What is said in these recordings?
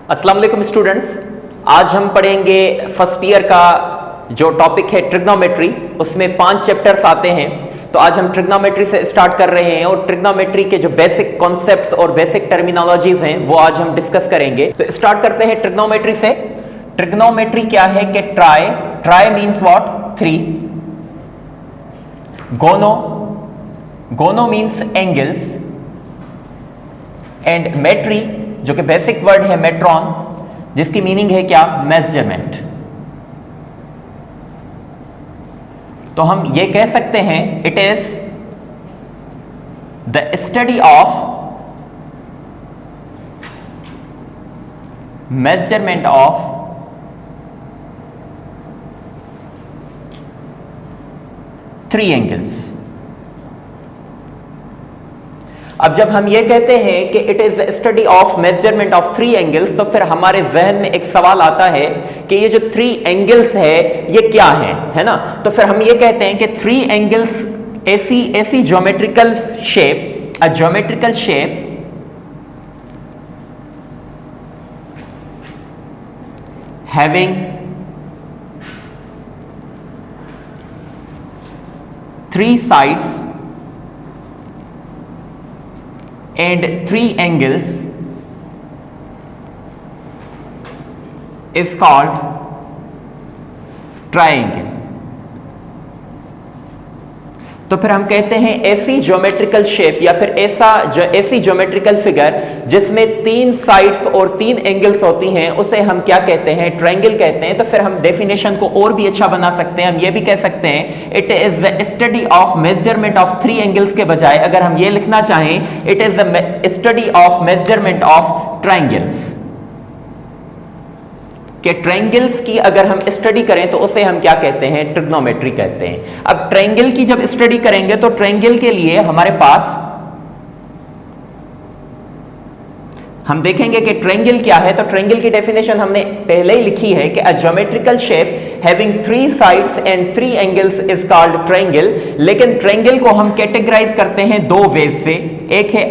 अस्सलाम वालेकुम स्टूडेंट्स, आज हम पढ़ेंगे फर्स्ट ईयर का जो टॉपिक है ट्रिग्नोमेट्री। उसमें 5 चैप्टर्स आते हैं। तो आज हम ट्रिग्नोमेट्री से स्टार्ट कर रहे हैं और ट्रिग्नोमेट्री के जो बेसिक कॉन्सेप्ट्स और बेसिक टर्मिनोलॉजीज हैं वो आज हम डिस्कस करेंगे। तो स्टार्ट करते हैं ट्रिग्नोमेट्री से। ट्रिग्नोमेट्री क्या है कि ट्राई मीन्स व्हाट? 3। गोनो मीन्स एंगल्स एंड मेट्री जो कि बेसिक वर्ड है मेट्रॉन, जिसकी मीनिंग है क्या? मेजरमेंट। तो हम ये कह सकते हैं it is the study of measurement of three angles. अब जब हम ये कहते हैं कि it is the study of measurement of 3 angles, तो फिर हमारे जहन में एक सवाल आता है कि ये जो 3 एंगल्स है ये क्या है ना? तो फिर हम ये कहते हैं कि 3 एंगल्स ऐसी geometrical shape, a geometrical shape having 3 sides and 3 angles is called triangle। तो फिर हम कहते हैं ऐसी ज्योमेट्रिकल शेप या फिर ऐसी ज्योमेट्रिकल फिगर जिसमें 3 साइड्स और 3 एंगल्स होती हैं उसे हम क्या कहते हैं? ट्रायंगल कहते हैं। तो फिर हम डेफिनेशन को और भी अच्छा बना सकते हैं। हम ये भी कह सकते हैं it is the study of measurement of 3 angles के बजाय अगर हम ये लिखना चाहें it is the study of measurement of triangles. कि ट्रायंगल्स की अगर हम स्टडी करें तो उसे हम क्या कहते हैं? ट्रिग्नोमेट्री कहते हैं। अब ट्रायंगल की जब स्टडी करेंगे तो ट्रायंगल के लिए हमारे पास हम देखेंगे कि ट्रायंगल क्या है। तो ट्रायंगल की डेफिनेशन हमने पहले ही लिखी है कि a geometrical shape having 3 sides and 3 angles is called triangle. लेकिन ट्रायंगल को हम कैटेगराइज करते हैं 2 वेज से। एक है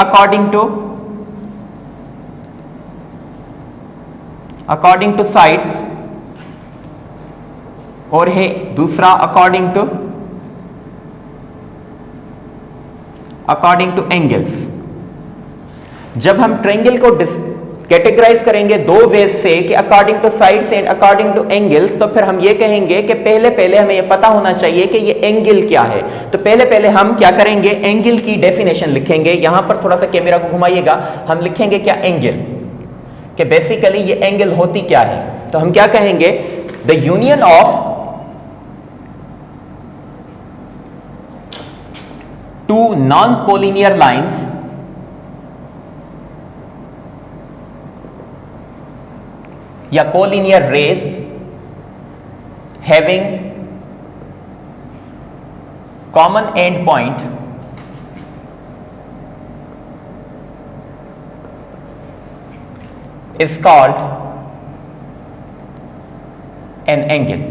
अकॉर्डिंग टू साइड्स और है दूसरा अकॉर्डिंग टू एंगल्स। जब हम ट्रायंगल को कैटेगराइज करेंगे 2 वेज से कि according two sides and according two angles, तो फिर हम ये कहेंगे कि पहले हमें ये पता होना चाहिए कि ये एंगल क्या है। तो पहले हम क्या करेंगे? एंगल की डेफिनेशन लिखेंगे। यहां पर थोड़ा सा कैमरा को घुमाइएगा। हम लिखेंगे क्या? एंगल। कि बेसिकली ये एंगल होती क्या है। तो हम क्या कहेंगे? The union of 2 non collinear lines या collinear rays having common end point is called an angle।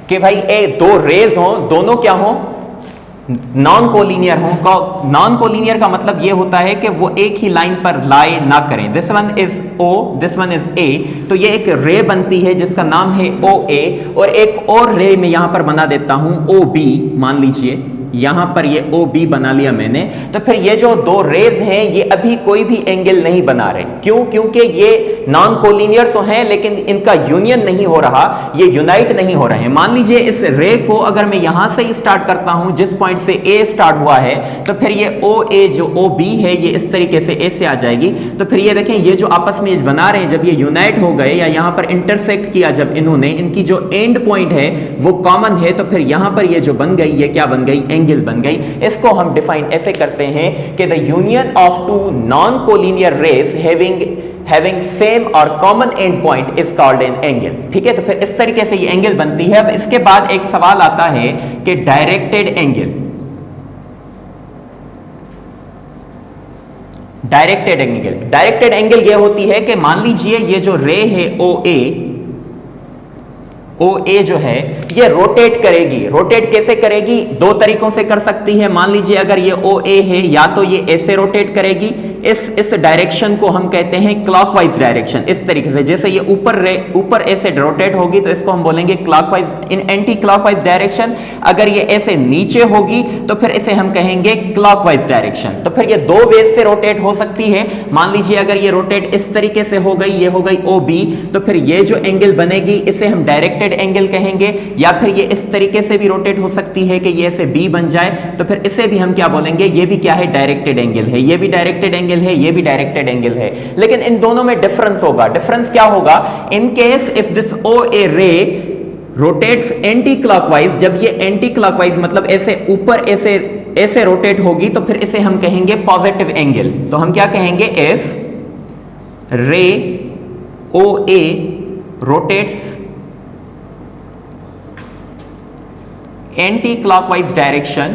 कि भाई 2 रेज हो, दोनों क्या हो? नॉन कोलिनियर हो। नॉन कोलिनियर का मतलब यह होता है कि वो एक ही लाइन पर लाई ना करें। This one is O, this one is A। तो ये एक रे बनती है जिसका नाम है OA, और एक और रे में यहां पर बना देता हूं OB। मान लीजिए यहां पर ये OB बना लिया मैंने। तो फिर ये जो 2 रेज हैं ये अभी कोई भी एंगल नहीं बना रहे। क्यों? क्योंकि ये नॉन कोलिनियर तो हैं लेकिन इनका यूनियन नहीं हो रहा, ये यूनाइट नहीं हो रहे हैं। मान लीजिए इस रे को अगर मैं यहां से स्टार्ट करता हूं जिस पॉइंट से A स्टार्ट हुआ है, तो फिर ये OA जो OB है ये इस तरीके से A से आ जाएगी। तो फिर ये देखें ये जो आपस में बना रहे हैं जब ये यूनाइट हो गए या यहां पर इंटरसेक्ट किया, जब इन्होंने इनकी जो एंड पॉइंट है वो कॉमन है, तो फिर यहां पर ये जो बन गई ये क्या बन गई? एंगल बन गई। इसको हम डिफाइन ऐसे करते हैं कि the union of 2 non collinear rays having same और common end point is called an angle. ठीक है, तो फिर इस तरीके से ये एंगल बनती है। अब इसके बाद एक सवाल आता है कि डायरेक्टेड एंगल। डायरेक्टेड एंगल ये होती है कि मान लीजिए ये जो रे है OA, ओ ए जो है ये रोटेट करेगी। रोटेट कैसे करेगी? दो तरीकों से कर सकती है। मान लीजिए अगर ये ओ ए है, या तो ये ऐसे रोटेट करेगी, इस डायरेक्शन को हम कहते हैं क्लॉकवाइज डायरेक्शन, इस तरीके से। जैसे ये ऊपर ऐसे रोटेट होगी तो इसको हम बोलेंगे क्लॉकवाइज इन एंटी क्लॉकवाइज डायरेक्शन। अगर ये ऐसे नीचे होगी तो फिर इसे हम कहेंगे क्लॉकवाइज डायरेक्शन। तो फिर ये दो वेज से रोटेट हो सकती है। मान लीजिए अगर ये रोटेट इस तरीके से हो गई, ये हो गई ओ बी, तो फिर ये जो एंगल बनेगी इसे हम डायरेक्टेड एंगल कहेंगे। या फिर ये इस तरीके से भी रोटेट हो सकती है कि ये ऐसे बी बन जाए, तो फिर इसे भी हम क्या बोलेंगे? ये भी क्या है? डायरेक्टेड एंगल है। ये भी डायरेक्टेड एंगल है, ये भी डायरेक्टेड एंगल है। लेकिन इन दोनों में डिफरेंस होगा। डिफरेंस क्या होगा? इन केस इफ दिस ओ ए रे रोटेट्स एंटी क्लॉकवाइज, जब ये एंटी क्लॉकवाइज मतलब ऐसे ऊपर ऐसे रोटेट होगी, तो फिर इसे हम कहेंगे पॉजिटिव एंगल। तो हम क्या कहेंगे? इफ रे ओ ए rotates anti-clockwise direction,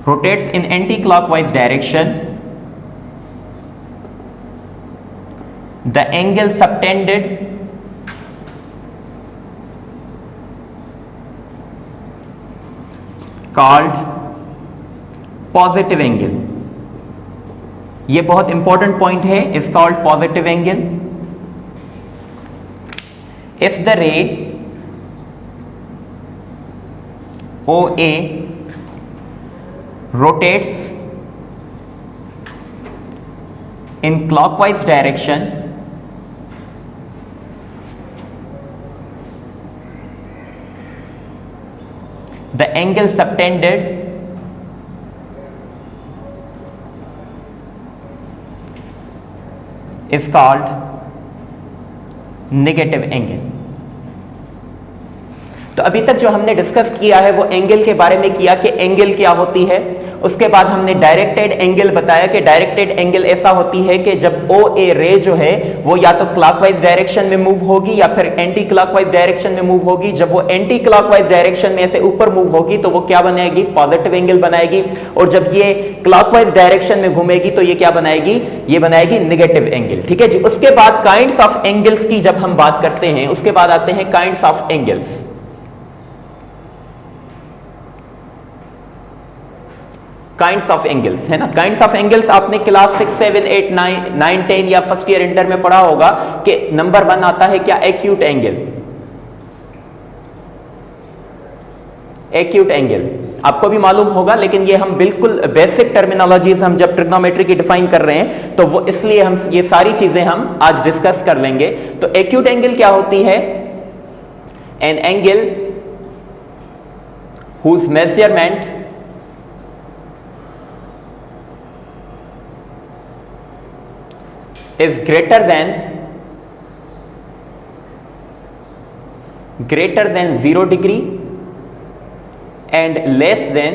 rotates in anti-clockwise direction, the angle subtended called positive angle। ये बहुत इंपॉर्टेंट पॉइंट है, is called positive angle. If the रे OA rotates in clockwise direction, the angle subtended is called negative angle। तो अभी तक जो हमने discuss किया है वो एंगल के बारे में किया कि एंगल क्या होती है। उसके बाद हमने डायरेक्टेड एंगल बताया कि डायरेक्टेड एंगल ऐसा होती है कि जब ओ ए रे जो है वो या तो क्लॉकवाइज डायरेक्शन में मूव होगी या फिर एंटी क्लॉकवाइज डायरेक्शन में मूव होगी। जब वो एंटी क्लॉकवाइज डायरेक्शन में से ऊपर मूव होगी तो वो क्या बनाएगी? पॉजिटिव एंगल बनाएगी। और जब ये क्लॉकवाइज डायरेक्शन में घूमेगी तो ये क्या बनाएगी? ये बनाएगी नेगेटिव एंगल। ठीक है जी। उसके बाद काइंड्स ऑफ एंगल्स की जब हम बात करते हैं, उसके बाद आते हैं kinds of angles. Kinds of angles है ना। काइंड्स ऑफ एंगल्स आपने क्लास 6, 7, 8, 9, 10 या फर्स्ट ईयर इंटर में पढ़ा होगा कि नंबर 1 आता है क्या? Acute angle. एक्यूट एंगल आपको भी मालूम होगा, लेकिन ये हम बिल्कुल बेसिक टर्मिनोलॉजीज हम जब ट्रिग्नोमेट्री की डिफाइन कर रहे हैं तो वो इसलिए हम ये सारी चीजें हम आज डिस्कस कर लेंगे। तो एक्यूट एंगल क्या होती है? An angle whose measurement is greater than 0 degree and less than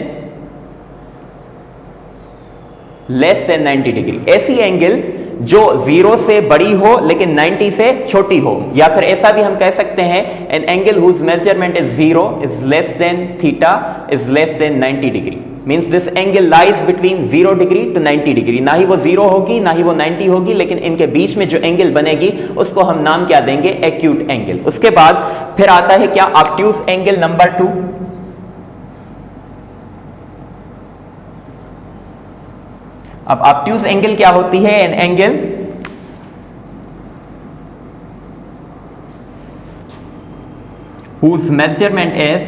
90 degree. ऐसी एंगल जो 0 से बड़ी हो लेकिन 90 से छोटी हो। या फिर ऐसा भी हम कह सकते हैं an angle whose measurement is 0 is less than theta is less than 90 degree. Means this angle lies between 0 degree to 90 degree. ना ही वो 0 होगी ना ही वो 90 होगी, लेकिन इनके बीच में जो एंगल बनेगी उसको हम नाम क्या देंगे? Acute angle. उसके बाद फिर आता है क्या? Obtuse angle number 2। अब ऑब्ट्यूज एंगल क्या होती है? An angle whose measurement is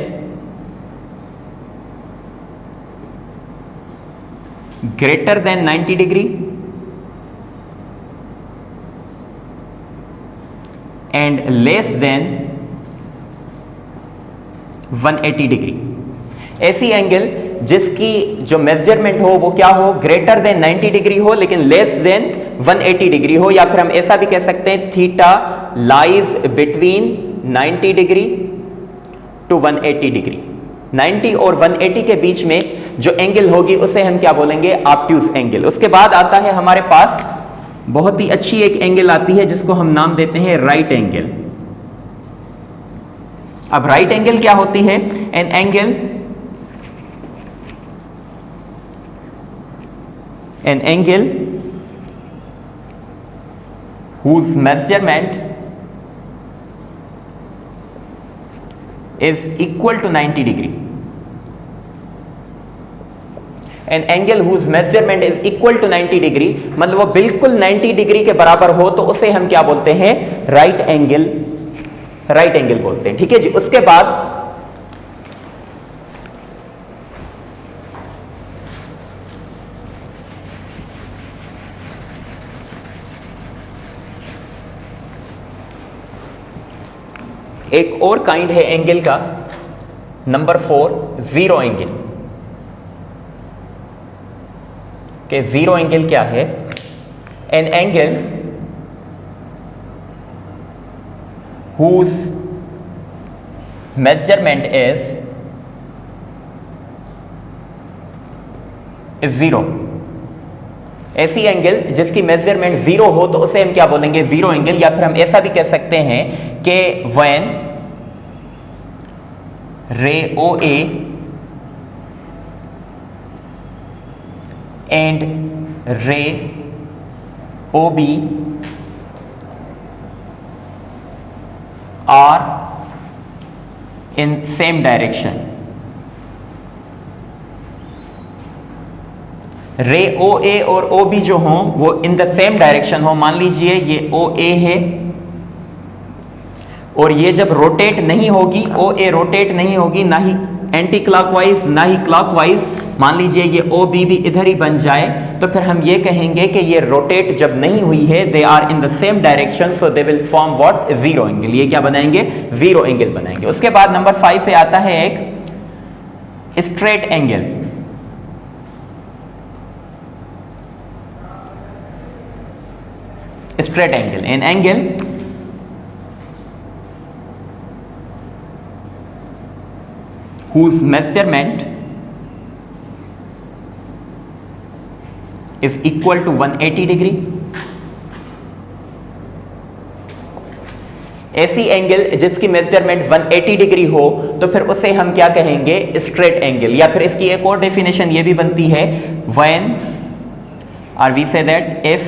greater than 90 degree and less than 180 degree. ऐसी एंगल जिसकी जो मेजरमेंट हो वो क्या हो? ग्रेटर देन 90 डिग्री हो लेकिन लेस देन 180 डिग्री हो। या फिर हम ऐसा भी कह सकते हैं theta lies between 90 degree to 180 degree. 90 और 180 के बीच में जो एंगल होगी उसे हम क्या बोलेंगे? Obtuse angle. उसके बाद आता है हमारे पास बहुत ही अच्छी एक एंगल आती है जिसको हम नाम देते हैं राइट एंगल। अब राइट एंगल क्या होती है? An angle whose measurement is equal to 90 degree. An angle whose measurement is equal to 90 degree, मतलब वो बिल्कुल 90 डिग्री के बराबर हो तो उसे हम क्या बोलते हैं? राइट एंगल बोलते हैं। ठीक है जी। उसके बाद एक और काइंड है एंगल का, नंबर 4, जीरो एंगल। के जीरो एंगल क्या है? An angle whose measurement is zero. ऐसी एंगल जिसकी मेजरमेंट जीरो हो तो उसे हम क्या बोलेंगे? Zero angle. या फिर हम ऐसा भी कह सकते हैं कि when रे OA and ray OB are in same direction. रे OA और OB जो हों वो इन द सेम डायरेक्शन हो। मान लीजिए ये OA है और ये जब रोटेट नहीं होगी, OA रोटेट नहीं होगी, ना ही एंटी क्लॉकवाइज ना ही क्लॉकवाइज, मान लीजिए ये OB भी इधर ही बन जाए, तो फिर हम ये कहेंगे कि ये रोटेट जब नहीं हुई है, they are in the same direction, so they will form what? Zero angle. ये क्या बनाएंगे? जीरो एंगल बनाएंगे। उसके बाद नंबर 5 पे आता है एक straight angle. Straight angle, an angle whose measurement is equal to 180 degree। ऐसी एंगल जिसकी मेजरमेंट 180 डिग्री हो तो फिर उसे हम क्या कहेंगे? Straight angle. या फिर इसकी एक और डेफिनेशन ये भी बनती है, when or we say that if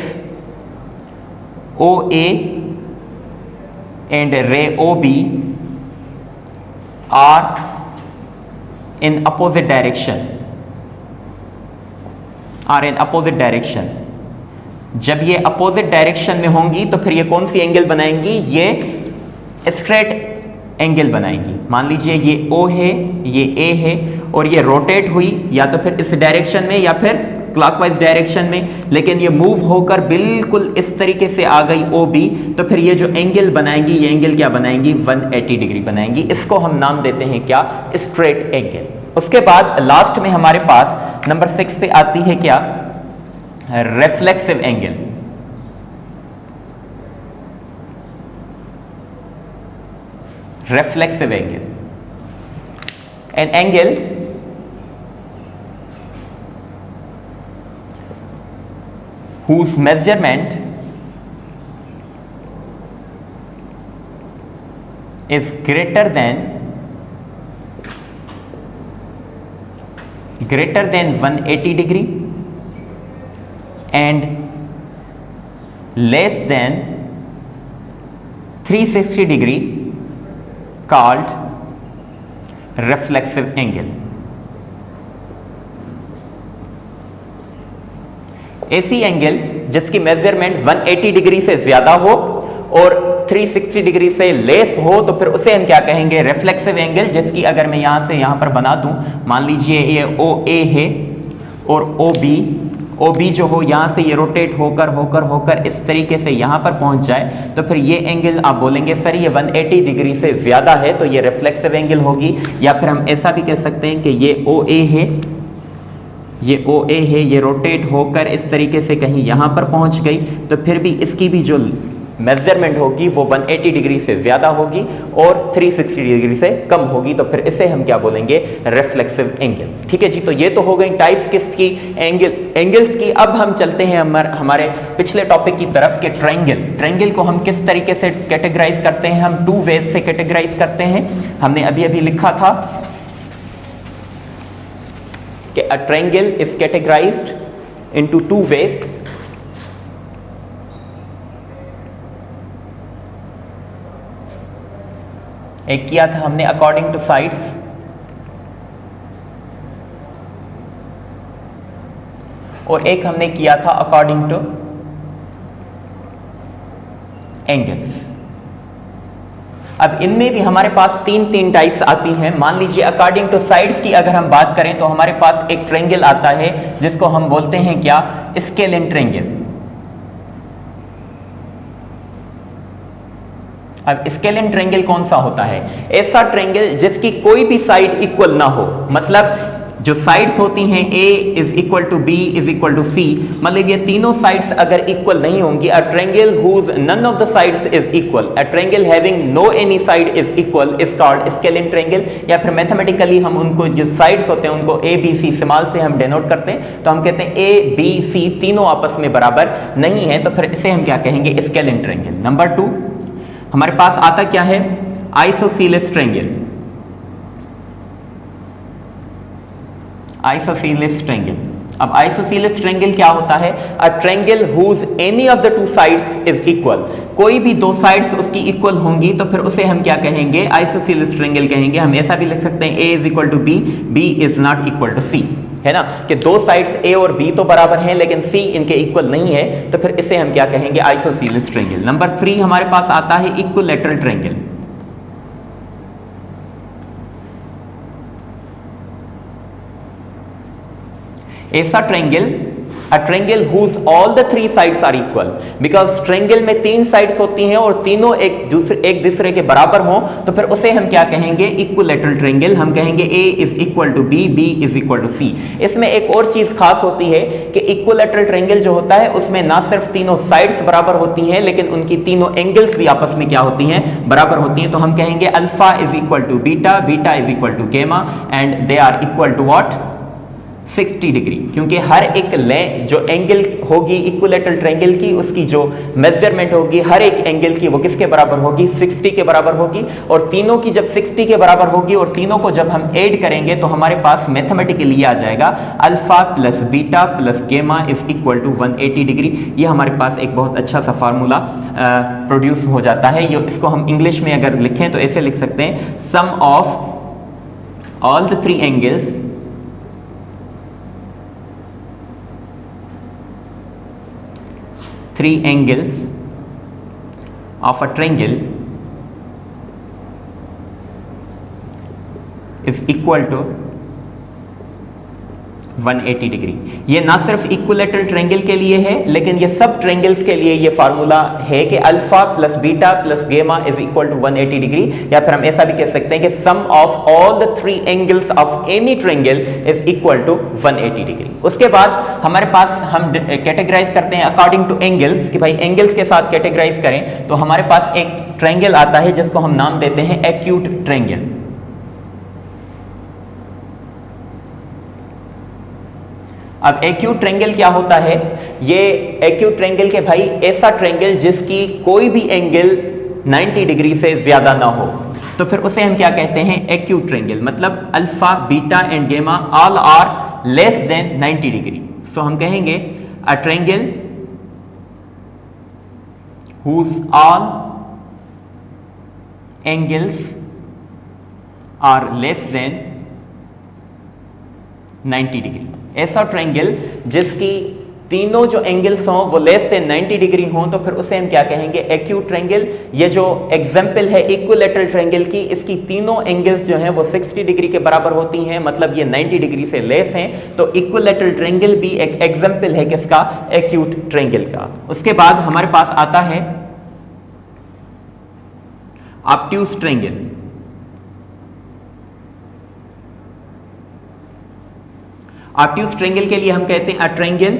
OA and ray OB are in opposite direction, are in opposite direction। जब ये अपोजिट डायरेक्शन में होंगी तो फिर ये कौन सी एंगल बनाएंगी? ये स्ट्रेट एंगल बनाएंगी। मान लीजिए ये O है, ये A है और ये रोटेट हुई या तो फिर इस डायरेक्शन में या फिर क्लॉकवाइज डायरेक्शन में, लेकिन ये मूव होकर बिल्कुल इस तरीके से आ गई OB, तो फिर ये जो एंगल बनाएंगी, ये एंगल क्या बनाएंगी? 180 डिग्री बनाएंगी। इसको हम नाम देते हैं क्या? Straight angle. उसके बाद लास्ट में हमारे पास नंबर 6 पे आती है क्या? Reflexive angle. Reflexive angle, an angle whose measurement is greater than 180 degree and less than 360 degree called reflexive angle। ऐसी एंगल जिसकी मेजरमेंट 180 डिग्री से ज्यादा हो और 360 डिग्री से लेस हो तो फिर उसे हम क्या कहेंगे? Reflexive angle. जिसकी अगर मैं यहां से यहां पर बना दूं, मान लीजिए ये OA है और OB जो हो यहां से ये रोटेट होकर इस तरीके से यहां पर पहुंच जाए तो फिर ये एंगल आप बोलेंगे सर ये 180 डिग्री से ज्यादा है तो ये रिफ्लेक्सिव एंगल होगी। या फिर हम ऐसा भी कह सकते हैं कि ये OA है, ये रोटेट होकर इस तरीके से कहीं यहां पर पहुंच गई तो फिर भी इसकी भी जो मेजरमेंट होगी वो 180 डिग्री से ज्यादा होगी और 360 डिग्री से कम होगी, तो फिर इसे हम क्या बोलेंगे? Reflexive angle. ठीक है जी। तो ये तो हो गई टाइप्स किसकी? एंगल्स की। अब हम चलते हैं हमारे पिछले टॉपिक की तरफ के ट्रायंगल को हम किस तरीके से कैटेगराइज करते हैं? हम 2 वेज से कैटेगराइज करते हैं। हमने अभी लिखा था कि a triangle is categorized into 2 ways। एक किया था हमने अकॉर्डिंग टू साइड्स, और एक हमने किया था अकॉर्डिंग टू एंगल्स। अब इनमें भी हमारे पास तीन टाइप्स आती हैं। मान लीजिए अकॉर्डिंग टू साइड्स की अगर हम बात करें तो हमारे पास एक ट्रायंगल आता है जिसको हम बोलते हैं क्या, स्केलेन ट्रायंगल। अब स्केलेन ट्रायंगल कौन सा होता है? ऐसा ट्रायंगल जिसकी कोई भी साइड इक्वल ना हो, मतलब जो साइड्स होती हैं A is equal to B is equal to C, मतलब ये तीनों साइड्स अगर इक्वल नहीं होंगी, a triangle whose none of the sides is equal, a triangle having no any side is equal is called scalene triangle. या फिर mathematically हम उनको जो साइड्स होते हैं उनको A B C स्मॉल से हम डिनोट करते हैं, तो हम कहते हैं A B C तीनों आपस में बराबर नहीं है, तो फिर इसे हम क्या कहेंगे, स्केलेन ट्रायंगल। नंबर 2 हमारे पास आता क्या है, आइसोसेलेस ट्रायंगल। Isosceles triangle. अब आइसोसेलेस ट्रायंगल क्या होता है, a triangle whose any of the two sides is equal, कोई भी दो साइड्स उसकी इक्वल होंगी तो फिर उसे हम क्या कहेंगे, आइसोसेलेस ट्रायंगल कहेंगे। हम ऐसा भी लिख सकते हैं A is equal to B, B is not equal to C, है ना, कि दो साइड्स A और B तो बराबर हैं लेकिन C इनके इक्वल नहीं है, तो फिर इसे हम क्या कहेंगे, आइसोसेलेस ट्रायंगल। नंबर 3 हमारे पास आता है इक्विलैटरल ट्रायंगल। ऐसा triangle, a triangle whose all the three sides are equal, because triangle में 3 साइड्स होती हैं और तीनों एक दूसरे के बराबर हों, तो फिर उसे हम क्या कहेंगे, इक्विलैटरल ट्रायंगल। हम कहेंगे A is equal to B, B is equal to C। इसमें एक और चीज खास होती है कि इक्विलैटरल ट्रायंगल जो होता है उसमें ना सिर्फ तीनों साइड्स बराबर होती हैं लेकिन उनकी तीनों एंगल्स भी आपस में क्या होती हैं, बराबर होती हैं। तो हम कहेंगे alpha is equal to beta, beta is equal to gamma, and they are equal to what, 60 degree, क्योंकि हर एक जो एंगल होगी इक्विलैटरल ट्रायंगल की, उसकी जो मेजरमेंट होगी हर एक एंगल की, वो किसके बराबर होगी, 60 के बराबर होगी। और तीनों की जब 60 के बराबर होगी और तीनों को जब हम ऐड करेंगे तो हमारे पास मैथमेटिकली आ जाएगा alpha plus beta plus gamma is equal to 180 degree. ये हमारे पास एक बहुत अच्छा सा फार्मूला प्रोड्यूस हो जाता है। ये इसको हम इंग्लिश में अगर लिखें तो ऐसे लिख सकते हैं, sum of all the three angles three angles of a triangle is equal to 180 degree. ये ना सिर्फ इक्विलैटरल ट्रायंगल के लिए है लेकिन ये सब ट्रायंगल्स के लिए ये फार्मूला है कि alpha plus beta plus gamma is equal to 180 degree. या फिर हम ऐसा भी कह सकते हैं कि sum of all the three angles of any triangle is equal to 180 degree. उसके बाद हमारे पास हम कैटेगराइज करते हैं अकॉर्डिंग टू एंगल्स, कि भाई एंगल्स के साथ कैटेगराइज करें तो हमारे पास एक ट्रायंगल आता है जिसको हम नाम देते हैं एक्यूट ट्रायंगल। अब एक्यूट ट्रायंगल क्या होता है, ये एक्यूट ट्रायंगल के भाई ऐसा ट्रायंगल जिसकी कोई भी एंगल 90 डिग्री से ज्यादा ना हो, तो फिर उसे हम क्या कहते हैं, एक्यूट ट्रायंगल। मतलब alpha beta and gamma all are less than 90 degree. So हम कहेंगे a triangle whose all angles are less than 90 degree. ऐसा ट्रायंगल जिसकी तीनों जो एंगल्स हों वो लेस देन 90 डिग्री हों, तो फिर उसे हम क्या कहेंगे, एक्यूट ट्रायंगल। ये जो एग्जांपल है इक्विलैटरल ट्रायंगल की, इसकी तीनों एंगल्स जो हैं वो 60 डिग्री के बराबर होती हैं, मतलब ये 90 डिग्री से लेस हैं। तो इक्विलैटरल ट्रायंगल भी एक एग्जांपल है किसका, एक्यूट ट्रायंगल का। उसके बाद हमारे पास आता है ऑब्ट्यूज ट्रायंगल। ऑब्ट्यूज ट्रायंगल के लिए हम कहते हैं a triangle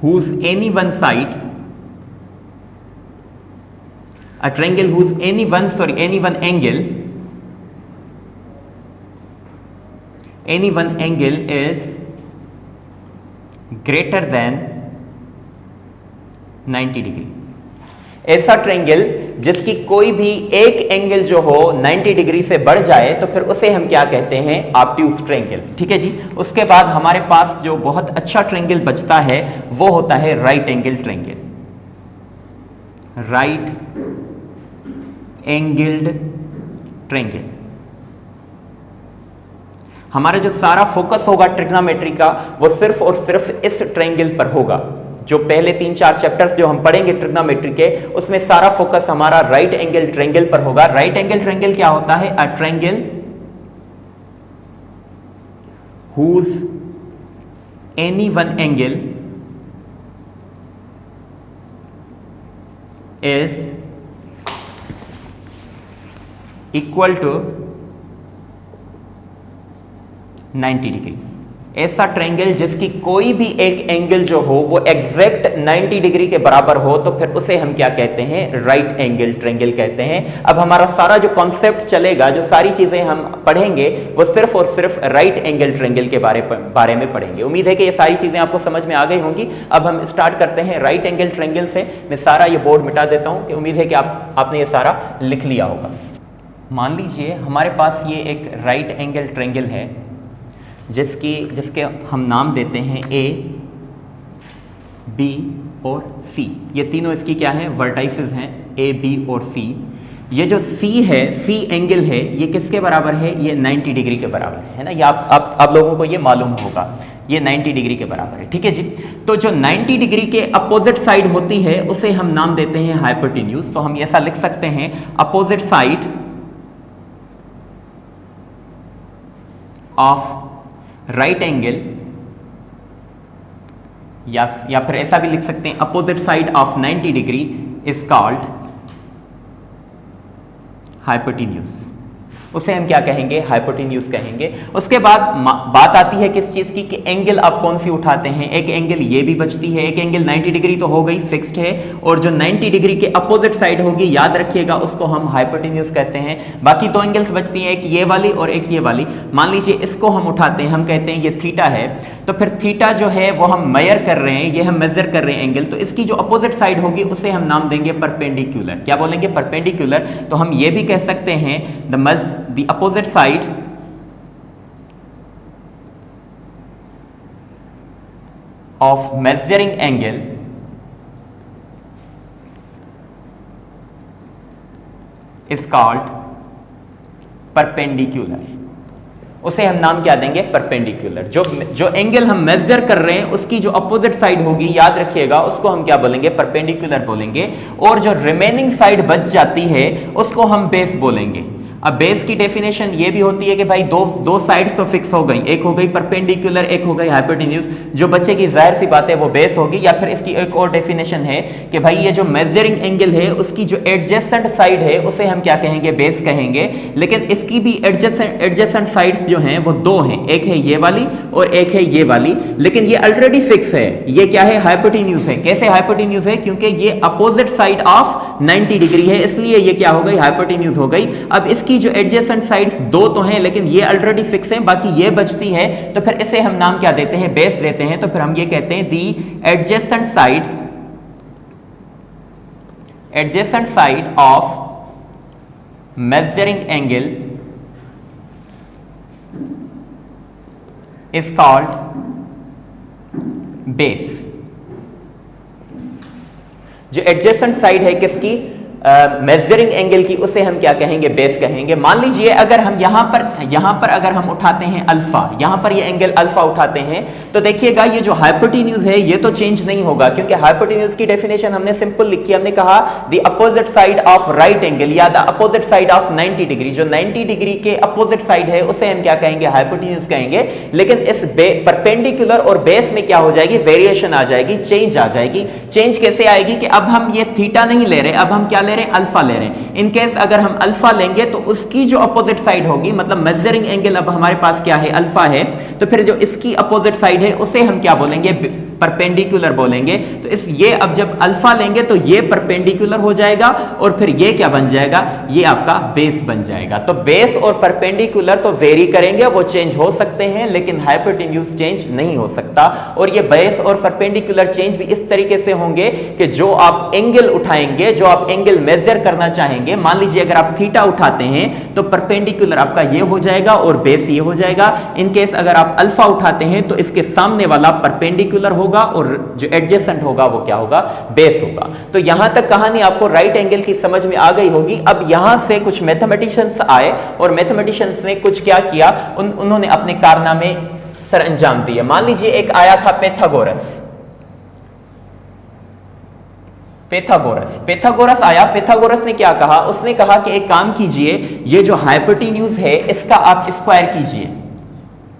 whose any one side, a triangle whose any one angle is greater than 90 degree. ऐसा ट्रायंगल जिसकी कोई भी एक एंगल जो हो 90 डिग्री से बढ़ जाए तो फिर उसे हम क्या कहते हैं, ऑब्ट्यूज ट्रायंगल। ठीक है जी। उसके बाद हमारे पास जो बहुत अच्छा ट्रायंगल बचता है वो होता है right angle triangle. Right angled triangle. हमारा जो सारा फोकस होगा ट्रिग्नोमेट्री का वो सिर्फ और सिर्फ इस ट्रायंगल पर होगा। जो पहले 3-4 चैप्टर्स जो हम पढ़ेंगे ट्रिग्नोमेट्री के, उसमें सारा फोकस हमारा राइट एंगल ट्रायंगल पर होगा। राइट एंगल ट्रायंगल क्या होता है? A triangle whose any one angle is equal to 90 degree. ऐसा ट्रायंगल जिसकी कोई भी एक एंगल जो हो वो एग्जैक्ट 90 डिग्री के बराबर हो, तो फिर उसे हम क्या कहते हैं? राइट एंगल ट्रायंगल कहते हैं। अब हमारा सारा जो कॉन्सेप्ट चलेगा, जो सारी चीजें हम पढ़ेंगे, वो सिर्फ और सिर्फ राइट एंगल ट्रायंगल के बारे में पढ़ेंगे। उम्मीद है कि ये सारी चीजें आपको समझ में आ गई होंगी। अब हम स्टार्ट करते हैं राइट एंगल ट्रायंगल से। मैं सारा ये बोर्ड मिटा देता हूं कि उम्मीद है कि आपने ये सारा लिख लिया होगा। मान लीजिए हमारे पास ये एक राइट एंगल ट्रायंगल है जिसके हम नाम देते हैं ए, बी और सी। ये तीनों इसकी क्या हैं? वर्टाइसेस हैं, ए, बी और सी। ये जो सी है, सी एंगल है, ये किसके बराबर है? ये 90 डिग्री के बराबर है ना। ये आप लोगों को ये मालूम होगा, ये 90 डिग्री के बराबर है। ठीक है जी। तो जो 90 डिग्री के अपोजिट साइड होती है उसे हम नाम देते हैं हाइपोटेन्यूज। तो हम ऐसा लिख सकते हैं, opposite side of right angle, या फिर ऐसा भी लिख सकते हैं, opposite side of 90 degree is called hypotenuse. उसे हम क्या कहेंगे? हाइपोटेन्यूज कहेंगे। उसके बाद बात आती है किस चीज की, कि एंगल आप कौन सी उठाते हैं। एक एंगल ये भी बचती है, एक एंगल 90 डिग्री तो हो गई, फिक्स्ड है, और जो 90 डिग्री के अपोजिट साइड होगी, याद रखिएगा, उसको हम हाइपोटेन्यूज कहते हैं। बाकी दो एंगल्स बचती हैं, एक ये वाली और एक ये वाली। मान लीजिए इसको हम उठाते हैं, हम कहते हैं ये थीटा है, तो फिर थीटा जो है वो हम मेजर कर रहे हैं, ये हम मेजर कर रहे हैं एंगल, तो इसकी जो अपोजिट साइड होगी उसे हम नाम देंगे परपेंडिकुलर। क्या बोलेंगे? परपेंडिकुलर। तो हम ये भी कह सकते हैं the opposite side of measuring angle is called perpendicular। उसे हम नाम क्या देंगे? परपेंडिकुलर। जो एंगल हम मेजर कर रहे हैं उसकी जो अपोजिट साइड होगी, याद रखिएगा, उसको हम क्या बोलेंगे? परपेंडिकुलर बोलेंगे। और जो रिमेनिंग साइड बच जाती है उसको हम बेस बोलेंगे। अब बेस की डेफिनेशन ये भी होती है कि भाई दो साइड्स तो फिक्स हो गई, एक हो गई परपेंडिकुलर, एक हो गई हाइपोटेन्यूज। जो बचेगी जाहिर सी बात है वो बेस होगी। या फिर इसकी एक और डेफिनेशन है कि भाई ये जो मेजरिंग एंगल है उसकी जो एडजेसेंट साइड है उसे हम क्या कहेंगे? बेस कहेंगे। लेकिन इसकी भी एडजेसेंट साइड्स जो हैं वो दो हैं, एक है ये वाली और एक है ये वाली। लेकिन ये ऑलरेडी फिक्स है, ये क्या है? हाइपोटेन्यूज है। कैसे हाइपोटेन्यूज है? क्योंकि ये अपोजिट साइड ऑफ 90 डिग्री है, इसलिए ये क्या हो गई? हाइपोटेन्यूज हो गई। अब इसकी जो एडजेसेंट साइड्स दो तो हैं, लेकिन ये ऑलरेडी फिक्स है, बाकी ये बचती है, तो फिर इसे हम नाम क्या देते हैं? बेस देते हैं। तो फिर हम ये कहते हैं the adjacent side of measuring angle is called base. जो एडजेसेंट साइड है किसकी? मेजरिंग एंगल की, उसे हम क्या कहेंगे? बेस कहेंगे। मान लीजिए अगर हम यहां पर अगर हम उठाते हैं अल्फा, यहां पर ये एंगल अल्फा उठाते हैं, तो देखिएगा ये जो हाइपोटेन्यूज है ये तो चेंज नहीं होगा, क्योंकि हाइपोटेन्यूज की डेफिनेशन हमने सिंपल लिखी। हमने कहा the opposite side of right angle या the opposite side of 90 degree. जो 90 डिग्री के अपोजिट साइड है उसे हम क्या कहेंगे? हाइपोटेन्यूज कहेंगे। लेकिन इस परपेंडिकुलर और बेस में क्या हो जाएगी? वेरिएशन आ जाएगी, चेंज आ जाएगी। चेंज कैसे आएगी? कि अब हम ये थीटा नहीं ले रहे, अब हम क्या ले रहे हैं? अल्फा ले रहे हैं। इन केस अगर हम अल्फा लेंगे तो उसकी जो अपोजिट साइड होगी, मतलब मेजरिंग एंगल अब हमारे पास क्या है? अल्फा है, तो फिर जो इसकी अपोजिट साइड है उसे हम क्या बोलेंगे? परपेंडिकुलर बोलेंगे। तो ये अब जब अल्फा लेंगे तो ये परपेंडिकुलर हो जाएगा और फिर ये क्या बन जाएगा? ये आपका बेस बन जाएगा। तो बेस और परपेंडिकुलर तो वेरी करेंगे, वो चेंज हो सकते हैं, लेकिन हाइपोटेन्यूज चेंज नहीं हो सकता। और ये बेस और परपेंडिकुलर चेंज भी इस तरीके से होंगे कि जो आप एंगल उठाएंगे, जो आप एंगल मेजर करना चाहेंगे, मान लीजिए अगर आप थीटा उठाते हैं तो परपेंडिकुलर आपका ये हो जाएगा और बेस ये हो जाएगा। इन केस अगर आप अल्फा उठाते हैं तो इसके सामने वाला परपेंडिकुलर होगा होगा और जो एडजेसेंट होगा वो क्या होगा, बेस होगा। तो यहां तक कहानी आपको राइट एंगल की समझ में आ गई होगी। अब यहां से कुछ मैथमेटिशियंस आए और मैथमेटिशियंस ने कुछ क्या किया, उन्होंने अपने कारनामे सर अंजाम दिए। मान लीजिए एक आया था पैथागोरस आया। पैथागोरस ने क्या कहा, उसने कहा कि एक काम कीजिए, ये जो हाइपोटेन्यूज है इसका आप स्क्वायर कीजिए।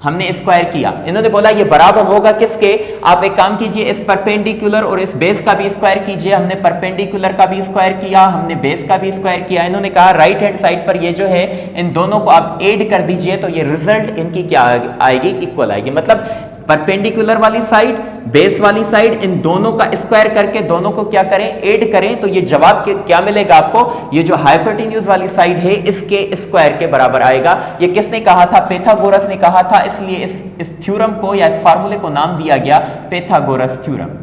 हमने स्क्वायर किया, इन्होंने बोला ये बराबर होगा किसके, आप एक काम कीजिए इस परपेंडिकुलर और इस बेस का भी स्क्वायर कीजिए। हमने परपेंडिकुलर का भी स्क्वायर किया, हमने बेस का भी स्क्वायर किया। इन्होंने कहा राइट हैंड साइड पर ये जो है इन दोनों को आप ऐड कर दीजिए तो ये रिजल्ट इनकी क्या आएगी, इक्वल आएगी। मतलब परपेंडिकुलर वाली साइड, बेस वाली साइड, इन दोनों का स्क्वायर करके दोनों को क्या करें, ऐड करें, तो ये जवाब क्या मिलेगा आपको, ये जो हाइपोटेन्यूज वाली साइड है इसके स्क्वायर के बराबर आएगा। ये किसने कहा था, पैथागोरस ने कहा था, इसलिए इस थ्योरम को या इस फार्मूले को नाम दिया गया पैथागोरस थ्योरम।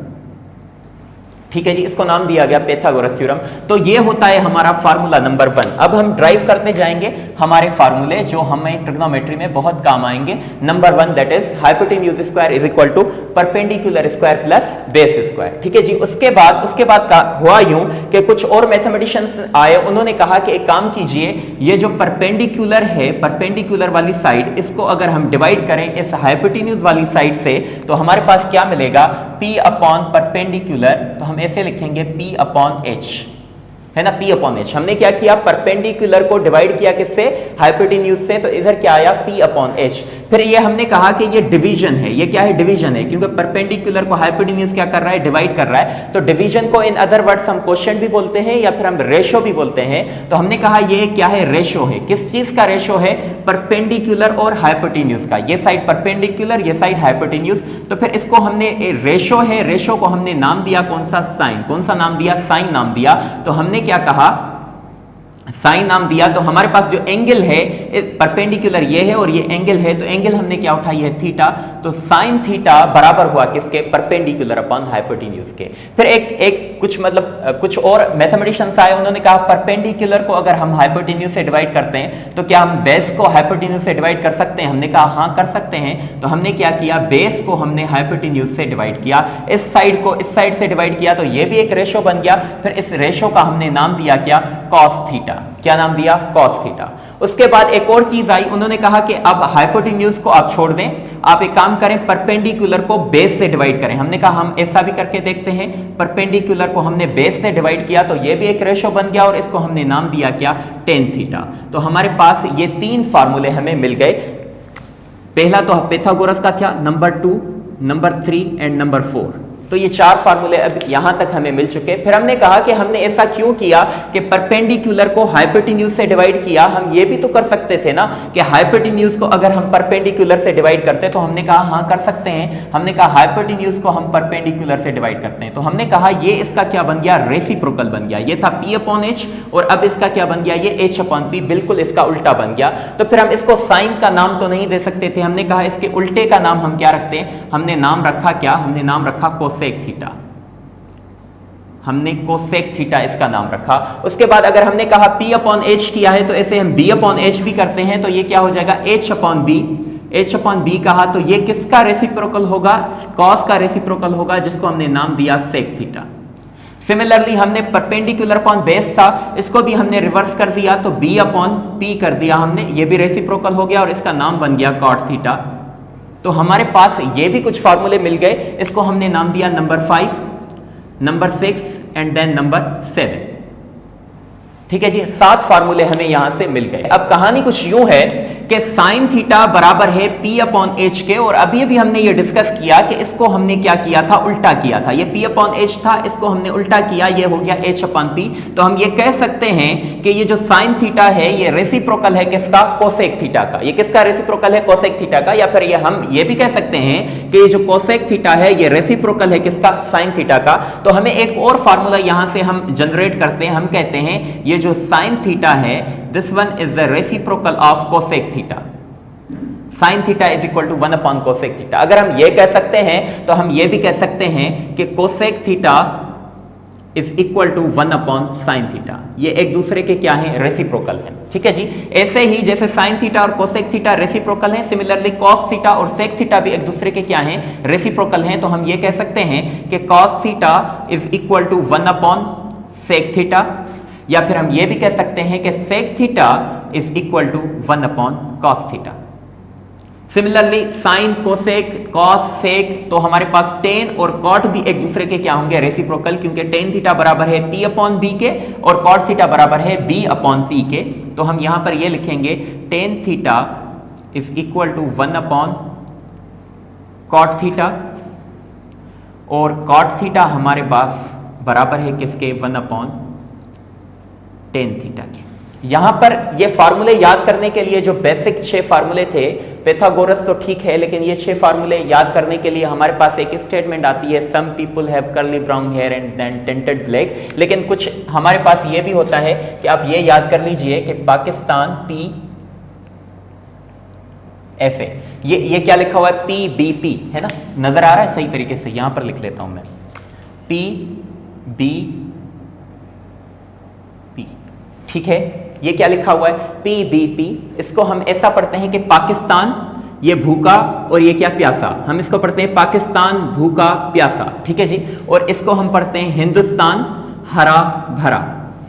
ठीक है जी, इसको नाम दिया गया पैथागोरस थ्योरम। तो ये होता है हमारा फार्मूला नंबर 1। अब हम ड्राइव करते जाएंगे हमारे फार्मूले जो हमें ट्रिग्नोमेट्री में बहुत काम आएंगे। Number 1 that is hypotenuse square is equal to perpendicular square plus base square. ठीक है जी, उसके बाद हुआ यूं कि कुछ और मैथमेटिशियंस आए, उन्होंने कहा कि एक काम कीजिए, ये जो परपेंडिकुलर है, परपेंडिकुलर वाली साइड, इसको अगर हम डिवाइड करें इस हाइपोटेन्यूज वाली साइड से तो हमारे पास क्या मिलेगा, P अपॉन परपेंडिकुलर, तो हम ऐसे लिखेंगे P अपॉन H, है ना, P अपॉन H। हमने क्या किया, परपेंडिकुलर को डिवाइड किया किससे, हाइपोटेन्यूज से, तो इधर क्या आया P अपॉन H। फिर ये हमने कहा कि ये डिवीजन है, ये क्या है, डिवीजन है, क्योंकि परपेंडिकुलर को हाइपोटेन्यूज क्या कर रहा है, डिवाइड कर रहा है। तो डिवीजन को इन अदर वर्ड्स हम क्वोशिएंट भी बोलते हैं या फिर हम रेशो भी बोलते हैं। तो हमने कहा ये क्या है, रेशो है। किस चीज का रेशो है, परपेंडिकुलर और हाइपोटेन्यूज का। ये साइड परपेंडिकुलर, ये साइड हाइपोटेन्यूज। तो फिर इसको हमने रेशो है, रेशो को हमने नाम दिया कौन सा, साइन। कौन सा नाम दिया, साइन नाम दिया। तो हमने क्या कहा, साइन नाम दिया। तो हमारे पास जो एंगल है परपेंडिकुलर ये है और ये एंगल है, तो एंगल हमने क्या उठाई है, थीटा। तो साइन थीटा बराबर हुआ किसके, परपेंडिकुलर अपॉन हाइपोटेन्यूज के। फिर एक कुछ और मैथमेटिशियंस आए, उन्होंने कहा परपेंडिकुलर को अगर हम हाइपोटेन्यूज से डिवाइड करते हैं तो क्या हम बेस को हाइपोटेन्यूज से डिवाइड कर सकते हैं। हमने कहा हाँ कर सकते हैं। तो हमने क्या किया, बेस को हमने हाइपोटेन्यूज से डिवाइड किया, इस साइड को इस साइड से डिवाइड किया, तो ये भी एक रेशो बन गया। फिर इस रेशो का हमने नाम दिया क्या, कॉस थीटा। क्या नाम दिया, कॉस थीटा। उसके बाद एक और चीज आई, उन्होंने कहा कि अब हाइपोटेन्यूज को आप छोड़ दें, आप एक काम करें, परपेंडिकुलर को बेस से डिवाइड करें। हमने कहा हम ऐसा भी करके देखते हैं, परपेंडिकुलर को हमने बेस से डिवाइड किया तो ये भी एक रेशो बन गया और इसको हमने नाम दिया क्या, टेन थीटा। तो हमारे पास ये 3 फार्मूले हमें मिल गए। पहला तो पैथागोरस का था, नंबर 2, नंबर 3 एंड नंबर 4। तो ये 4 फार्मूले अब यहां तक हमें मिल चुके। फिर हमने कहा कि हमने ऐसा क्यों किया कि परपेंडिकुलर को हाइपोटेन्यूज से डिवाइड किया। हम ये भी तो कर सकते थे ना कि हाइपोटेन्यूज को अगर हम परपेंडिकुलर से डिवाइड करते, तो हमने कहा हाँ कर सकते हैं। हमने कहा हाइपोटेन्यूज को हम परपेंडिकुलर से डिवाइड करते हैं, तो हमने कहा ये इसका क्या बन गया, रेसिप्रोकल बन गया। ये था P अपॉन H और अब इसका क्या बन गया, ये H अपॉन P, बिल्कुल इसका उल्टा बन गया। तो फिर हम इसको साइन का नाम तो नहीं दे सकते थे, हमने कहा इसके उल्टे का नाम हम क्या रखते हैं, हमने नाम रखा क्या, हमने नाम रखा कोसेक थीटा। हमने कोसेक थीटा इसका नाम रखा। उसके बाद अगर हमने कहा P अपॉन H किया है तो ऐसे हम B अपॉन H भी करते हैं, तो ये क्या हो जाएगा, H upon B। H upon B कहा तो ये किसका रेसिप्रोकल होगा, कॉस का रेसिप्रोकल होगा, जिसको हमने नाम दिया सेक थीटा। सिमिलरली हमने परपेंडिकुलर अपॉन बेस था, इसको भी हमने रिवर्स कर दिया तो B अपॉन P कर दिया हमने, ये भी रेसिप्रोकल हो गया और इसका नाम बन गया कॉट थीटा। तो हमारे पास ये भी कुछ फार्मूले मिल गए, इसको हमने नाम दिया number 5, number 6 and then number 7। ठीक है जी, 7 फार्मूले हमें यहां से मिल गए। अब कहानी कुछ यूं है कि साइन थीटा बराबर है P अपॉन H के, और अभी अभी हमने ये डिस्कस किया कि इसको हमने क्या किया था, उल्टा किया था। ये P अपॉन H था, इसको हमने उल्टा किया, ये हो गया H अपॉन P। तो हम ये कह सकते हैं कि ये जो साइन थीटा है ये रेसिप्रोकल है किसका, कोसेक थीटा का। ये किसका रेसिप्रोकल है, कोसेक थीटा का। या फिर ये हम ये भी कह सकते हैं कि ये जो कोसेक थीटा है ये रेसिप्रोकल है किसका, साइन थीटा का। तो हमें एक और फार्मूला यहां से हम जनरेट करते हैं, हम कहते हैं ये जो साइन थीटा है, this one is the reciprocal of cosec theta. Sine theta is equal to 1 upon cosec theta. अगर हम ये कह सकते हैं तो हम ये भी कह सकते हैं कि cosec theta is equal to 1 upon sine theta. ये एक दूसरे के क्या है, रेसिप्रोकल है। ठीक है जी। ऐसे ही जैसे साइन थीटा और कोसेक थीटा रेसिप्रोकल है, सिमिलरली कॉस थीटा और सेक थीटा भी एक दूसरे के क्या हैं, रेसिप्रोकल हैं। तो हम ये कह सकते हैं कि cos theta is equal to 1 upon sec theta, या फिर हम ये भी कह सकते हैं कि sec theta is equal to 1 upon cos theta. Similarly sine, cosec, cos, sec, तो हमारे पास टेन और कॉट भी एक दूसरे के क्या होंगे, रेसिप्रोकल, क्योंकि टेन थीटा बराबर है पी अपॉन बी के और कॉट थीटा बराबर है बी अपॉन पी के। तो हम यहां पर ये लिखेंगे tan theta is equal to 1 upon cot theta, और कॉट थीटा हमारे पास बराबर है किसके, 1 अपॉन टेन थीटा के। यहां पर ये फार्मूले याद करने के लिए जो बेसिक 6 फार्मूले थे, पैथागोरस तो ठीक है, लेकिन ये 6 फार्मूले याद करने के लिए हमारे पास एक स्टेटमेंट आती है, some people have curly brown hair and then tinted black. लेकिन कुछ हमारे पास ये भी होता है कि आप ये याद कर लीजिए कि पाकिस्तान पी एफ ए, ये क्या लिखा हुआ है, पी बी पी, है ना, नजर आ रहा है सही तरीके से, यहां पर लिख लेता हूं मैं, पी बी पी, ठीक है। ये क्या लिखा हुआ है, पी बी पी। इसको हम ऐसा पढ़ते हैं कि पाकिस्तान, ये भूखा और ये क्या, प्यासा। हम इसको पढ़ते हैं पाकिस्तान भूखा प्यासा, ठीक है जी। और इसको हम पढ़ते हैं हिंदुस्तान हरा भरा,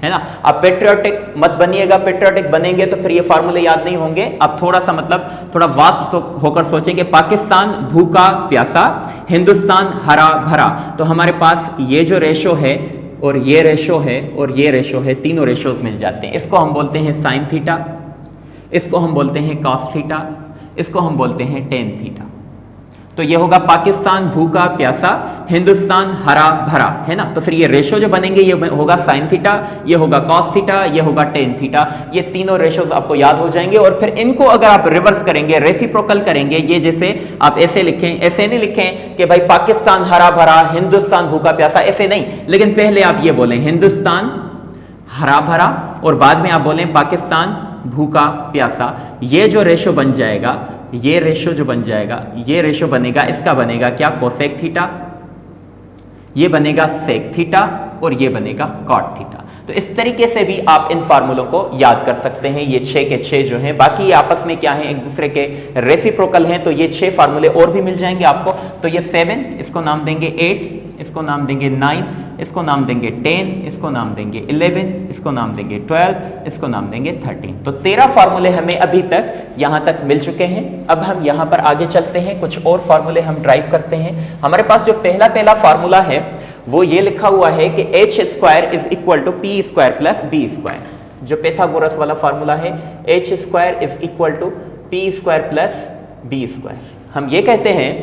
है ना। अब पेट्रियोटिक मत बनिएगा, पेट्रियोटिक बनेंगे तो फिर ये फार्मूले याद नहीं होंगे। अब थोड़ा सा मतलब थोड़ा वास्ट होकर सोचेंगे, पाकिस्तान भूखा प्यासा, हिंदुस्तान हरा भरा। तो हमारे पास ये जो रेशो है और ये रेशो है और ये रेशो है, तीनों रेशोज मिल जाते हैं। इसको हम बोलते हैं साइन थीटा, इसको हम बोलते हैं कॉस थीटा, इसको हम बोलते हैं टेन थीटा। तो ये होगा पाकिस्तान भूखा प्यासा, हिंदुस्तान हरा भरा, है ना। तो फिर ये रेशो जो बनेंगे ये होगा साइन थीटा, ये होगा कॉस थीटा, ये होगा टेन थीटा। ये तीनों रेशोज आपको याद हो जाएंगे। और फिर इनको अगर आप रिवर्स करेंगे, रेसिप्रोकल करेंगे, ये जैसे आप ऐसे लिखें, ऐसे नहीं लिखें कि भाई पाकिस्तान हरा भरा, हिंदुस्तान भूखा प्यासा, ऐसे नहीं। लेकिन पहले आप ये बोलें हिंदुस्तान हरा भरा और बाद में आप बोलें पाकिस्तान भूखा प्यासा। ये जो रेशो बन जाएगा, ये रेशो जो बन जाएगा, ये रेशो बनेगा, इसका बनेगा क्या, कोसेक थीटा, ये बनेगा सेक थीटा और ये बनेगा कॉट थीटा। तो इस तरीके से भी आप इन फार्मूलों को याद कर सकते हैं। ये 6 के 6 जो हैं, बाकी ये आपस में क्या है, एक दूसरे के रेसिप्रोकल हैं। तो ये 6 फार्मूले और भी मिल जाएंगे आपको। तो ये 7, इसको नाम देंगे 8, इसको नाम देंगे 9, इसको नाम देंगे 10, इसको नाम देंगे 11, इसको नाम देंगे 12, इसको नाम देंगे 13। तो 13 फार्मूले हमें अभी तक यहां तक मिल चुके हैं। अब हम यहां पर आगे चलते हैं, कुछ और फार्मूले हम ड्राइव करते हैं। हमारे पास जो पहला फार्मूला है वो ये लिखा हुआ है कि H square is equal to P square plus B square. जो पैथागोरस वाला फार्मूला है, H square is equal to P square plus B square. हम ये कहते हैं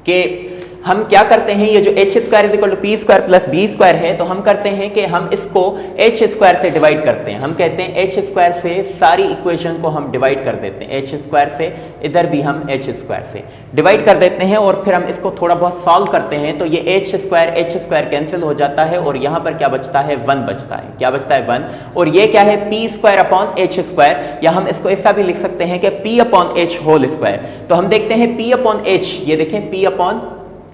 कि हम क्या करते हैं, ये जो H square is equal to P square plus B square है, तो हम करते हैं कि हम इसको एच स्क्वायर से डिवाइड करते हैं। हम कहते हैं एच स्क्वायर से सारी इक्वेशन को हम डिवाइड कर देते हैं, एच स्क्वायर से, इधर भी हम एच स्क्वायर से डिवाइड कर देते हैं। और फिर हम इसको थोड़ा बहुत सॉल्व करते हैं, तो ये एच स्क्वायर कैंसिल हो जाता है और यहां पर क्या बचता है, 1 बचता है। क्या बचता है, 1। और ये क्या है, P square upon H square, या हम इसको ऐसा भी लिख सकते हैं कि P upon H whole square. तो हम देखते हैं पी अपॉन एच, ये देखें P upon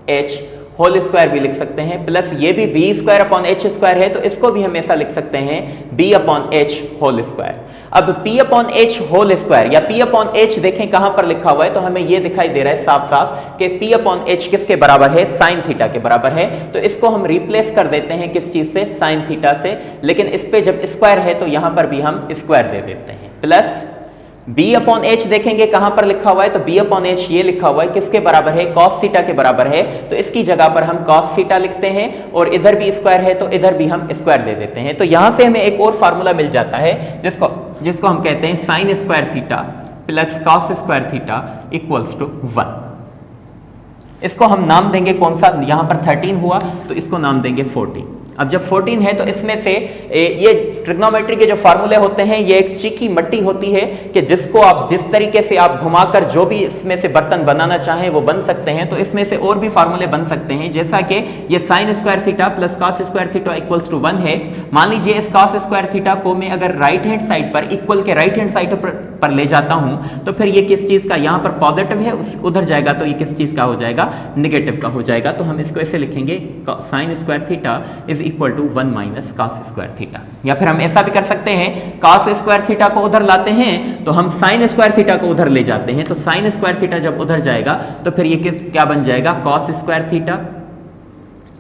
H whole square भी लिख सकते हैं, प्लस ये भी B square upon H square है, तो इसको भी हम ऐसा लिख सकते हैं B upon H whole square. अब P upon H whole square या पी अपॉन एच देखें कहां पर लिखा हुआ है, तो हमें यह दिखाई दे रहा है साफ साफ कि पी अपॉन एच किसके बराबर है, साइन थीटा के बराबर है। तो इसको हम रिप्लेस कर देते हैं किस चीज से, साइन थीटा से। लेकिन इस पे जब स्क्वायर है तो यहां पर भी हम स्क्वायर दे देते हैं, प्लस b अपॉन एच देखेंगे कहां पर लिखा हुआ है, तो b अपॉन एच ये लिखा हुआ है किसके बराबर है, कॉस थीटा के बराबर है। तो इसकी जगह पर हम कॉस थीटा लिखते हैं और इधर भी स्क्वायर है तो इधर भी हम स्क्वायर दे देते हैं। तो यहां से हमें एक और फार्मूला मिल जाता है जिसको हम कहते हैं sine square theta plus cos square theta equals to 1। इसको हम नाम देंगे कौन सा, यहां पर 13 हुआ तो इसको नाम देंगे 14। अब जब 14 है तो इसमें से ये ट्रिग्नोमेट्री के जो फार्मूले होते हैं, ये एक चीकी मट्टी होती है कि जिसको आप जिस तरीके से आप घुमाकर जो भी इसमें से बर्तन बनाना चाहें वो बन सकते हैं। तो इसमें से और भी फार्मूले बन सकते हैं, जैसा कि ये sine square theta plus cos square theta equals to 1 है। मान लीजिए इस कॉस स्क्वायर थीटा को मैं अगर राइट हैंड साइड पर इक्वल के राइट हैंड साइड पर ले जाता हूं तो फिर ये किस चीज का, यहां पर पॉजिटिव है, उधर जाएगा तो ये किस चीज का हो जाएगा, नेगेटिव का हो जाएगा। तो हम इसको ऐसे लिखेंगे sine square theta is equal to 1 minus cos square theta. या फिर हम ऐसा भी कर सकते हैं, कॉस स्क्वायर थीटा को उधर लाते हैं तो हम साइन स्क्वायर थीटा को उधर ले जाते हैं, तो साइन स्क्वायर थीटा जब उधर जाएगा तो फिर ये क्या बन जाएगा, cos square theta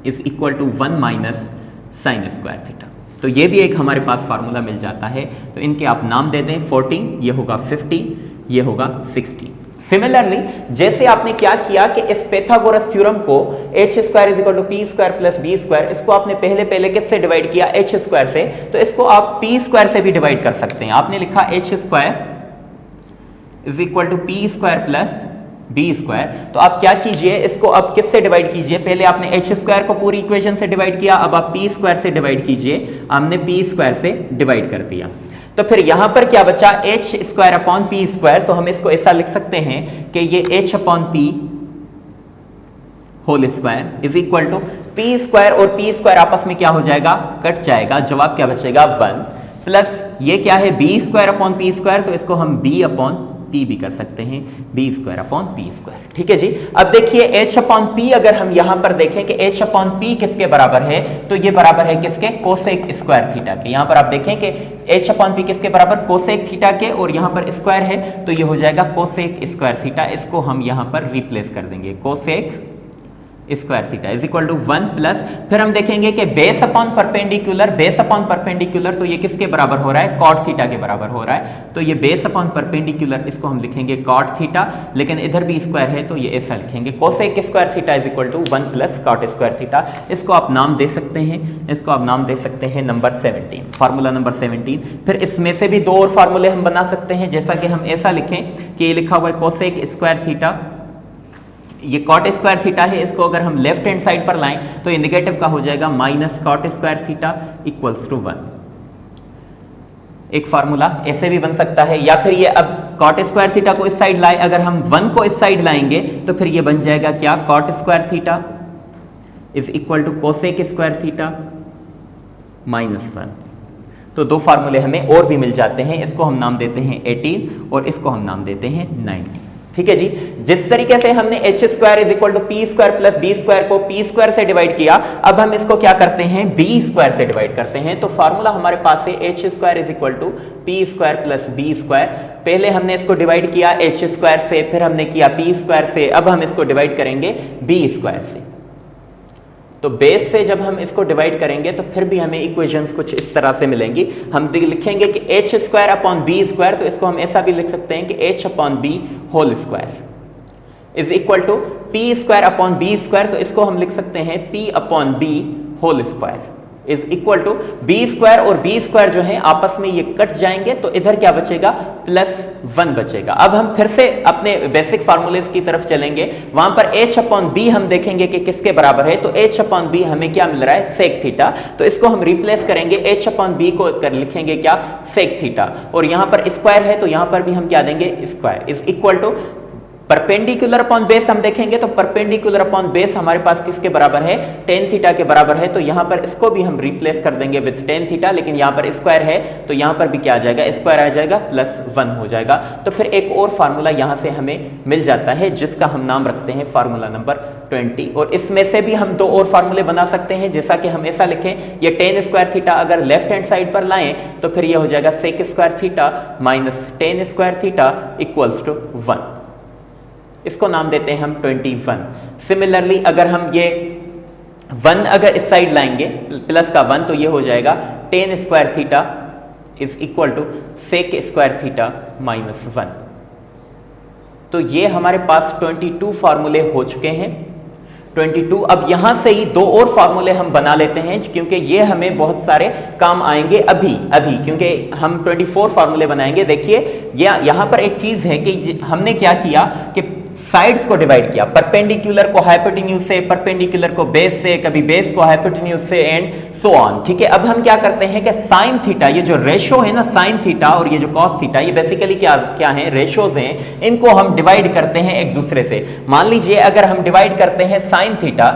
is equal to 1 minus sine square theta. तो ये भी एक हमारे पास फार्मूला मिल जाता है। तो इनके आप नाम दे दें, 14, ये होगा 50, ये होगा 60। सिमिलरली जैसे आपने क्या किया कि इस पाइथागोरस थ्योरम को h square is equal to P square plus B square, इसको आपने पहले किससे डिवाइड किया, h स्क्वायर से, तो इसको आप p स्क्वायर से भी डिवाइड कर सकते हैं। आपने लिखा h square is equal to P square plus B square, तो आप क्या कीजिए, इसको अब किससे डिवाइड कीजिए, पहले आपने h स्क्वायर को पूरी इक्वेशन से डिवाइड किया, अब आप p स्क्वायर से डिवाइड कीजिए। हमने p स्क्वायर से डिवाइड कर दिया, तो फिर यहां पर क्या बचा, h square upon p square. तो हम इसको ऐसा लिख सकते हैं कि ये h upon p whole square is equal to P square और पी स्क्वायर आपस में क्या हो जाएगा, कट जाएगा, जवाब क्या बचेगा 1, प्लस ये क्या है b square upon p square, तो इसको हम b अपॉन पी भी कर सकते हैं, b square upon p square. ठीक है जी। अब देखिए h अपॉन पी अगर हम यहां पर देखें कि h अपॉन पी किसके बराबर है, तो ये बराबर है किसके, कोसेक स्क्वायर थीटा के। यहां पर आप देखें कि h अपॉन पी किसके बराबर, कोसेक थीटा के, और यहां पर स्क्वायर है तो ये हो जाएगा कोसेक स्क्वायर थीटा। इसको हम यहां पर रिप्लेस कर देंगे, cosec square theta is equal to 1 plus, फिर हम देखेंगे कि base upon perpendicular, base upon perpendicular, तो ये किसके बराबर हो रहा है, कॉट थीटा के बराबर हो रहा है। तो ये बेस अपॉन परपेंडिकुलर, इसको हम लिखेंगे कॉट थीटा, लेकिन इधर भी स्क्वायर है तो ये ऐसा लिखेंगे, cosec square theta is equal to 1 plus cot square theta. इसको आप नाम दे सकते हैं, इसको आप नाम दे सकते हैं नंबर 17, फार्मूला नंबर 17। फिर इसमें से भी दो और फार्मूले हम बना सकते हैं, जैसा कि हम ऐसा लिखें कि ये लिखा हुआ है कोसेक स्क्वायर थीटा, ये कॉट स्क्वायर थीटा है, इसको अगर हम लेफ्ट हैंड साइड पर लाएं तो ये नेगेटिव का हो जाएगा minus cot square theta equals to 1। एक फार्मूला ऐसे भी बन सकता है, या फिर ये अब कॉट स्क्वायर थीटा को इस साइड लाए, अगर हम 1 को इस साइड लाएंगे तो फिर ये बन जाएगा क्या, cot square theta is equal to cosec square theta minus 1। तो दो फार्मूले हमें और भी मिल जाते हैं, इसको हम नाम देते हैं 18 और इसको हम नाम देते हैं 90। ठीक है जी। जिस तरीके से हमने h square is equal to P square plus B square को p स्क्वायर से डिवाइड किया, अब हम इसको क्या करते हैं, b स्क्वायर से डिवाइड करते हैं। तो फार्मूला हमारे पास है h square is equal to P square plus B square. पहले हमने इसको डिवाइड किया h स्क्वायर से, फिर हमने किया p स्क्वायर से, अब हम इसको डिवाइड करेंगे b स्क्वायर से। तो बेस से जब हम इसको डिवाइड करेंगे तो फिर भी हमें इक्वेशंस कुछ इस तरह से मिलेंगी। हम लिखेंगे कि h square upon b square, तो इसको हम ऐसा भी लिख सकते हैं कि h upon b whole square is equal to P square upon b square, तो इसको हम लिख सकते हैं p upon b whole square is equal to b square और बी स्क्वायर जो है आपस में ये कट जाएंगे, तो इधर क्या बचेगा, +1 बचेगा। अब हम फिर से अपने बेसिक फार्मूलेज की तरफ चलेंगे, वहां पर h अपॉन बी हम देखेंगे कि किसके बराबर है, तो h अपॉन बी हमें क्या मिल रहा है, सेक थीटा। तो इसको हम रिप्लेस करेंगे, h अपॉन बी को कर लिखेंगे क्या, सेक थीटा, और यहां पर स्क्वायर है तो यहां पर भी हम क्या देंगे, square is equal to perpendicular upon base हम देखेंगे, तो परपेंडिकुलर अपॉन बेस हमारे पास किसके बराबर है, टेन थीटा के बराबर है। तो यहां पर इसको भी हम रिप्लेस कर देंगे विद टेन थीटा, लेकिन यहां पर स्क्वायर है तो यहां पर भी क्या आ जाएगा, स्क्वायर आ जाएगा, +1 हो जाएगा। तो फिर एक और फार्मूला यहां से हमें मिल जाता है जिसका हम नाम रखते हैं फार्मूला नंबर 20। और इसमें से भी हम दो और फार्मूले बना सकते हैं, जैसा कि हम ऐसा लिखें, ये टेन स्क्वायर थीटा अगर लेफ्ट हैंड साइड पर लाएं तो फिर ये हो जाएगा sec square theta minus tan square theta equals to 1। इसको नाम देते हैं हम 21। सिमिलरली अगर हम ये 1 अगर इस साइड लाएंगे प्लस का 1, तो ये हो जाएगा tan square theta is equal to sec square theta minus 1। तो ये हमारे पास 22 फार्मूले हो चुके हैं। 22। अब यहां से ही दो और फार्मूले हम बना लेते हैं, क्योंकि ये हमें बहुत सारे काम आएंगे अभी क्योंकि हम 24 फार्मूले बनाएंगे। देखिए यहां पर एक चीज है कि हमने क्या किया कि साइड्स को डिवाइड किया, परपेंडिकुलर को हाइपोटेन्यूज से, परपेंडिकुलर को बेस से, कभी बेस को हाइपोटेन्यूज से, एंड सो ऑन। ठीक है। अब हम क्या करते हैं कि साइन थीटा, ये जो रेशो है ना साइन थीटा और ये जो कॉस थीटा, ये बेसिकली क्या है, रेशोज हैं, इनको हम डिवाइड करते हैं एक दूसरे से। मान लीजिए अगर हम डिवाइड करते हैं sine theta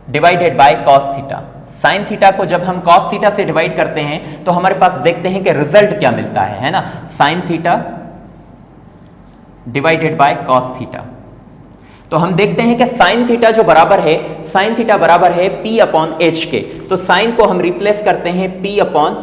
divided by cos theta, sine theta को जब हम कॉस थीटा से डिवाइड करते हैं तो हमारे पास देखते हैं कि रिजल्ट क्या मिलता है ना, sine theta divided by cos theta. तो तो हम देखते हैं कि साइन थीटा जो बराबर है, साइन थीटा बराबर है P अपॉन H के। तो साइन को हम रिप्लेस करते हैं P upon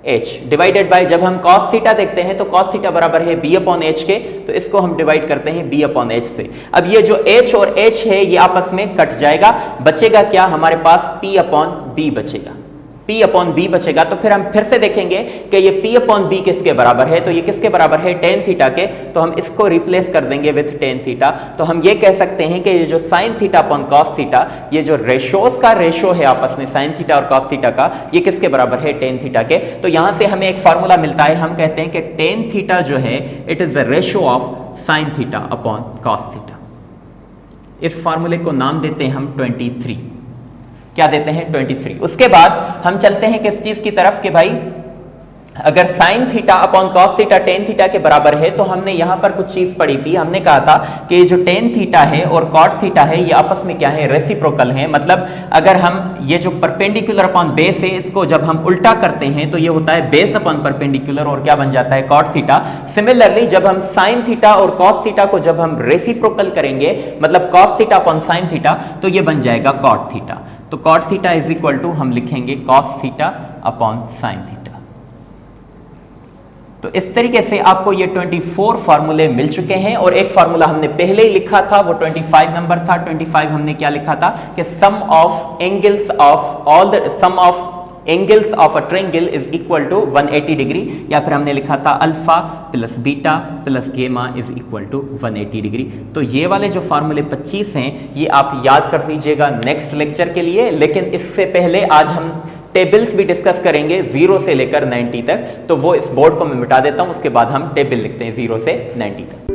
H divided by, जब हम cos थीटा देखते हैं तो cos थीटा बराबर है B अपॉन H के, तो इसको हम डिवाइड करते हैं B अपॉन H से। अब ये जो H और H है ये आपस में कट जाएगा, बचेगा क्या हमारे पास P अपॉन B बचेगा, P अपॉन B बचेगा। तो फिर हम फिर से देखेंगे कि ये P अपॉन B किसके बराबर है, तो ये किसके बराबर है, tan थीटा के। तो हम इसको रिप्लेस कर देंगे विथ tan थीटा। तो हम ये कह सकते हैं कि ये जो sin theta upon cos theta, ये जो रेशोज का रेशो है आपस में sin थीटा और cos थीटा का, ये किसके बराबर है, tan थीटा के। तो यहां से हमें एक फार्मूला मिलता है, हम कहते हैं कि tan थीटा जो है it is the ratio of sin theta upon cos theta. इस फार्मूले को नाम देते हैं हम 23, क्या देते हैं, 23। उसके बाद हम चलते हैं किस चीज की तरफ कि भाई अगर sine theta upon cos theta tan theta के बराबर है, तो हमने यहां पर कुछ चीज पढ़ी थी, हमने कहा था कि जो टेन थीटा है और कॉट थीटा है ये आपस में क्या है, रेसिप्रोकल है। मतलब अगर हम ये जो परपेंडिकुलर अपॉन बेस है इसको जब हम उल्टा करते हैं तो ये होता है बेस अपॉन परपेंडिकुलर और क्या बन जाता है, कॉट थीटा। सिमिलरली जब हम साइन थीटा और कॉस थीटा को जब हम रेसिप्रोकल करेंगे, मतलब cos theta upon sine theta, तो ये बन जाएगा कॉट थीटा। तो cot theta is equal to हम लिखेंगे cos theta upon sine theta. तो इस तरीके से आपको ये 24 फार्मूले मिल चुके हैं। और एक फार्मूला हमने पहले ही लिखा था, वो 25 नंबर था। 25 हमने क्या लिखा था कि sum of angles of all the sum of angles of a triangle is equal to 180 degree, या फिर हमने लिखा था alpha plus beta plus gamma is equal to 180 degree. तो ये वाले जो फार्मूले 25 हैं ये आप याद कर लीजिएगा नेक्स्ट लेक्चर के लिए। लेकिन इससे पहले आज हम टेबल्स भी डिस्कस करेंगे 0 से लेकर 90 तक। तो वो इस बोर्ड को मैं मिटा देता हूं, उसके बाद हम टेबल लिखते हैं 0 से 90 तक।